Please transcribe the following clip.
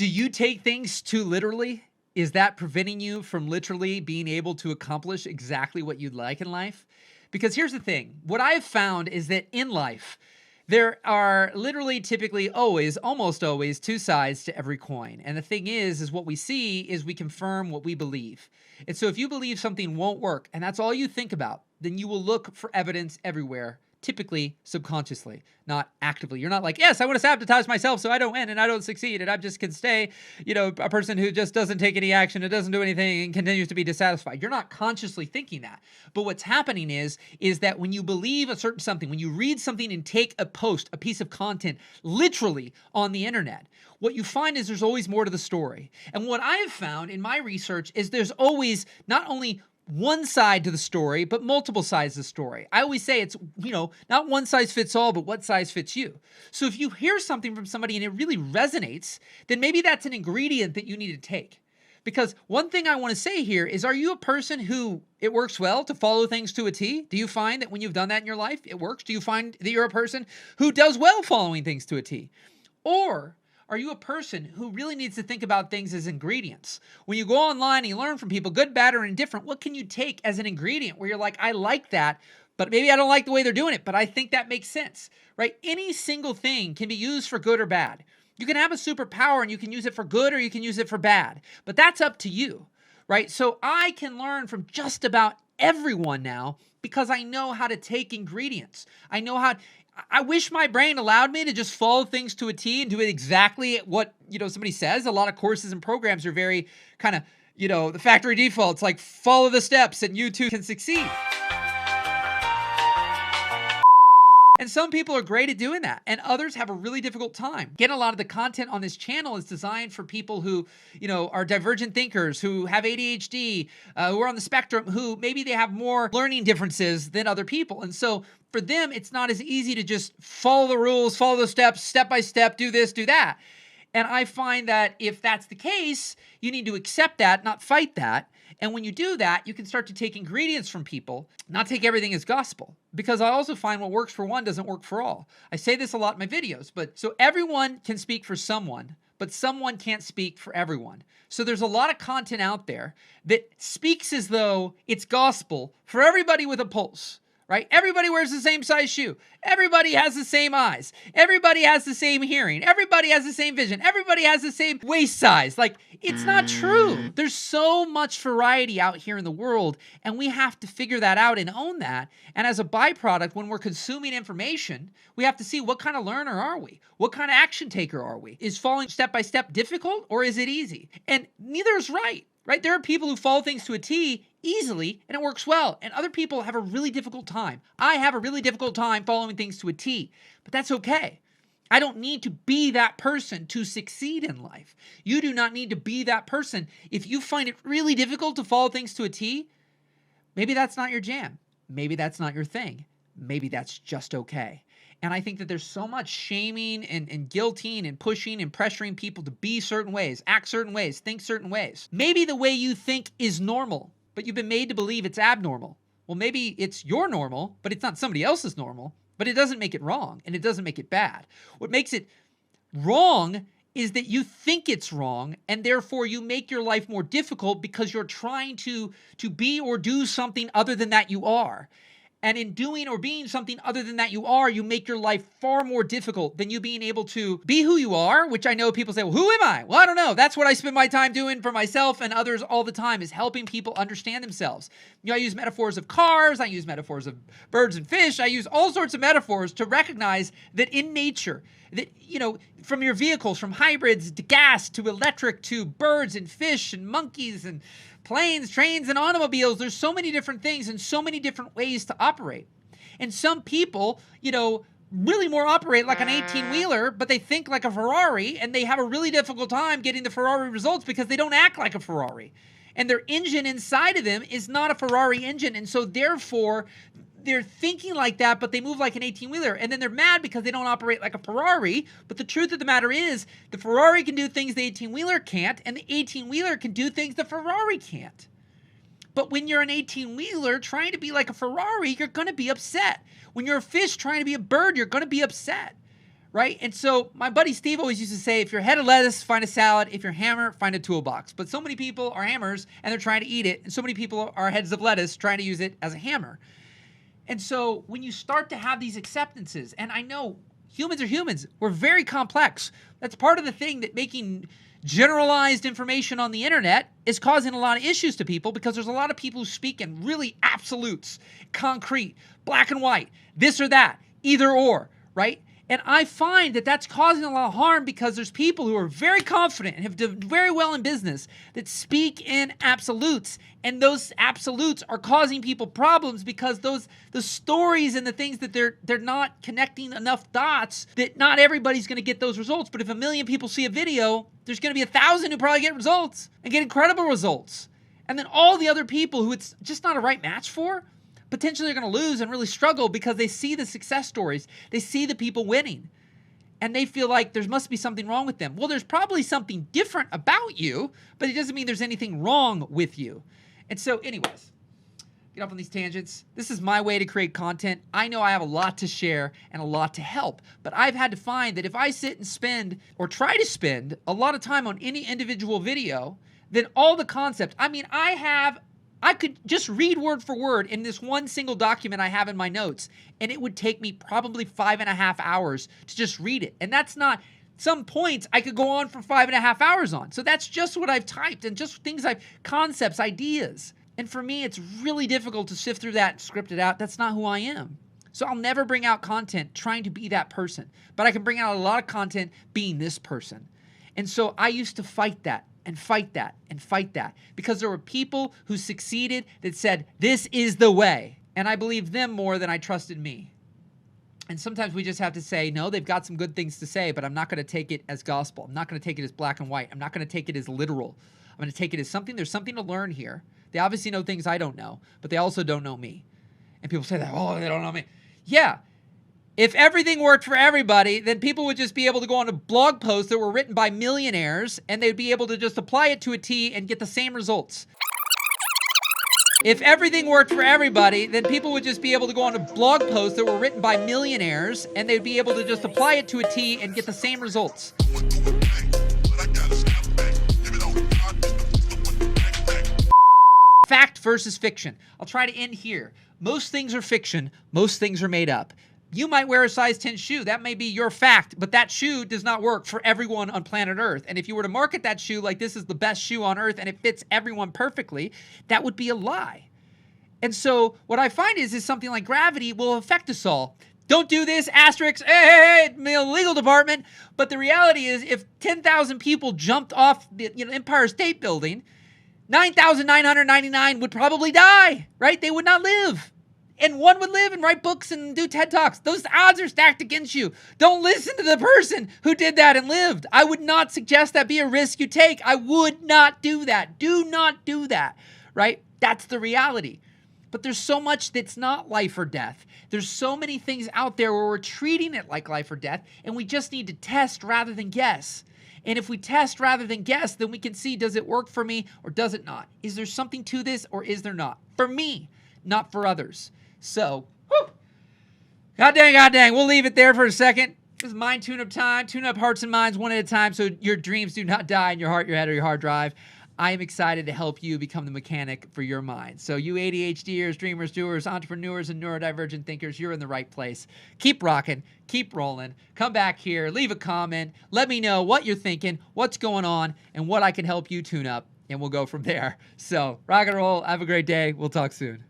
Do you take things too literally? Is that preventing you from literally being able to accomplish exactly what you'd like in life? Because here's the thing. What I've found is that in life, there are literally typically always, almost always, two sides to every coin. And the thing is what we see is we confirm what we believe. And so if you believe something won't work and that's all you think about, then you will look for evidence everywhere, typically subconsciously, not actively. You're not like, yes, I want to sabotage myself so I don't win and I don't succeed and I just can stay, a person who just doesn't take any action and doesn't do anything and continues to be dissatisfied. You're not consciously thinking that. But what's happening is that when you believe a certain something, when you read something and take a post, a piece of content literally on the internet, what you find is there's always more to the story. And what I have found in my research is there's always not only one side to the story, but multiple sides to the story. I always say it's, not one size fits all, but what size fits you. So if you hear something from somebody and it really resonates, then maybe that's an ingredient that you need to take. Because one thing I want to say here is, are you a person who it works well to follow things to a T? Do you find that when you've done that in your life, it works? Do you find that you're a person who does well following things to a T? Or are you a person who really needs to think about things as ingredients? When you go online and you learn from people, good, bad, or indifferent, what can you take as an ingredient where you're like, I like that, but maybe I don't like the way they're doing it, but I think that makes sense, right? Any single thing can be used for good or bad. You can have a superpower and you can use it for good or you can use it for bad, but that's up to you, right? So I can learn from just about everyone now because I know how to take ingredients. I wish my brain allowed me to just follow things to a T and do it exactly what, somebody says. A lot of courses and programs are very kind of, the factory defaults, like follow the steps and you too can succeed. And some people are great at doing that, and others have a really difficult time. Again, a lot of the content on this channel is designed for people who, are divergent thinkers, who have ADHD, who are on the spectrum, who maybe they have more learning differences than other people. And so for them, it's not as easy to just follow the rules, follow the steps, step by step, do this, do that. And I find that if that's the case, you need to accept that, not fight that. And when you do that, you can start to take ingredients from people, not take everything as gospel. Because I also find what works for one doesn't work for all. I say this a lot in my videos, but so everyone can speak for someone, but someone can't speak for everyone. So there's a lot of content out there that speaks as though it's gospel for everybody with a pulse. Right? Everybody wears the same size shoe. Everybody has the same eyes. Everybody has the same hearing. Everybody has the same vision. Everybody has the same waist size. Like, it's not true. There's so much variety out here in the world, and we have to figure that out and own that. And as a byproduct, when we're consuming information, we have to see what kind of learner are we? What kind of action taker are we? Is following step by step difficult or is it easy? And neither is right. Right? There are people who follow things to a T easily and it works well. And other people have a really difficult time. I have a really difficult time following things to a T, but that's okay. I don't need to be that person to succeed in life. You do not need to be that person. If you find it really difficult to follow things to a T, maybe that's not your jam. Maybe that's not your thing. Maybe that's just okay. And I think that there's so much shaming and guilting and pushing and pressuring people to be certain ways, act certain ways, think certain ways. Maybe the way you think is normal, but you've been made to believe it's abnormal. Well, maybe it's your normal, but it's not somebody else's normal, but it doesn't make it wrong and it doesn't make it bad. What makes it wrong is that you think it's wrong and therefore you make your life more difficult because you're trying to be or do something other than that you are. And in doing or being something other than that you are, you make your life far more difficult than you being able to be who you are, which I know people say, well, who am I? Well, I don't know. That's what I spend my time doing for myself and others all the time, is helping people understand themselves. I use metaphors of cars. I use metaphors of birds and fish. I use all sorts of metaphors to recognize that in nature, that, from your vehicles, from hybrids to gas to electric to birds and fish and monkeys and planes, trains, and automobiles, there's so many different things and so many different ways to operate. And some people, really more operate like an 18-wheeler, but they think like a Ferrari, and they have a really difficult time getting the Ferrari results because they don't act like a Ferrari. And their engine inside of them is not a Ferrari engine, and so therefore they're thinking like that, but they move like an 18-wheeler. And then they're mad because they don't operate like a Ferrari. But the truth of the matter is, the Ferrari can do things the 18-wheeler can't, and the 18-wheeler can do things the Ferrari can't. But when you're an 18-wheeler trying to be like a Ferrari, you're going to be upset. When you're a fish trying to be a bird, you're going to be upset. right? And so my buddy Steve always used to say, if you're head of lettuce, find a salad. If you're hammer, find a toolbox. But so many people are hammers and they're trying to eat it. And so many people are heads of lettuce trying to use it as a hammer. And so when you start to have these acceptances, and I know humans are humans, we're very complex. That's part of the thing that making generalized information on the internet is causing a lot of issues to people, because there's a lot of people who speak in really absolutes, concrete, black and white, this or that, either or, right? And I find that that's causing a lot of harm, because there's people who are very confident and have done very well in business that speak in absolutes, and those absolutes are causing people problems, because the stories and the things that they're not connecting enough dots, that not everybody's going to get those results. But if 1 million people see a video, there's going to be 1,000 who probably get results and get incredible results. And then all the other people who it's just not a right match for, potentially are going to lose and really struggle, because they see the success stories. They see the people winning. And they feel like there must be something wrong with them. Well, there's probably something different about you, but it doesn't mean there's anything wrong with you. And so anyways, get off on these tangents. This is my way to create content. I know I have a lot to share and a lot to help, but I've had to find that if I sit and spend, or try to spend, a lot of time on any individual video, then all the concepts, I could just read word for word in this one single document I have in my notes, and it would take me probably 5.5 hours to just read it. And that's not, some points I could go on for 5.5 hours on. So that's just what I've typed, and just things concepts, ideas. And for me, it's really difficult to sift through that and script it out. That's not who I am. So I'll never bring out content trying to be that person, but I can bring out a lot of content being this person. And so I used to fight that. And fight that, and fight that. Because there were people who succeeded that said, this is the way. And I believed them more than I trusted me. And sometimes we just have to say, no, they've got some good things to say, but I'm not going to take it as gospel. I'm not going to take it as black and white. I'm not going to take it as literal. I'm going to take it as something, there's something to learn here. They obviously know things I don't know, but they also don't know me. And people say that, oh, they don't know me. Yeah. If everything worked for everybody, then people would just be able to go on to blog posts that were written by millionaires, and they'd be able to just apply it to a T and get the same results. If everything worked for everybody, then people would just be able to go on to blog posts that were written by millionaires, and they'd be able to just apply it to a T and get the same results. Fact versus fiction. I'll try to end here. Most things are fiction. Most things are made up. You might wear a size 10 shoe. That may be your fact, but that shoe does not work for everyone on planet Earth. And if you were to market that shoe like this is the best shoe on Earth and it fits everyone perfectly, that would be a lie. And so what I find is something like gravity will affect us all. Don't do this, asterisk, hey, legal department. But the reality is, if 10,000 people jumped off the Empire State Building, 9,999 would probably die, right? They would not live. And one would live and write books and do TED Talks. Those odds are stacked against you. Don't listen to the person who did that and lived. I would not suggest that be a risk you take. I would not do that. Do not do that, right? That's the reality. But there's so much that's not life or death. There's so many things out there where we're treating it like life or death, and we just need to test rather than guess. And if we test rather than guess, then we can see, does it work for me or does it not? Is there something to this or is there not? For me, not for others. So, God dang, we'll leave it there for a second. This is mind tune-up time. Tune up hearts and minds one at a time so your dreams do not die in your heart, your head, or your hard drive. I am excited to help you become the mechanic for your mind. So you ADHDers, dreamers, doers, entrepreneurs, and neurodivergent thinkers, you're in the right place. Keep rocking, keep rolling. Come back here, leave a comment. Let me know what you're thinking, what's going on, and what I can help you tune up, and we'll go from there. So rock and roll. Have a great day. We'll talk soon.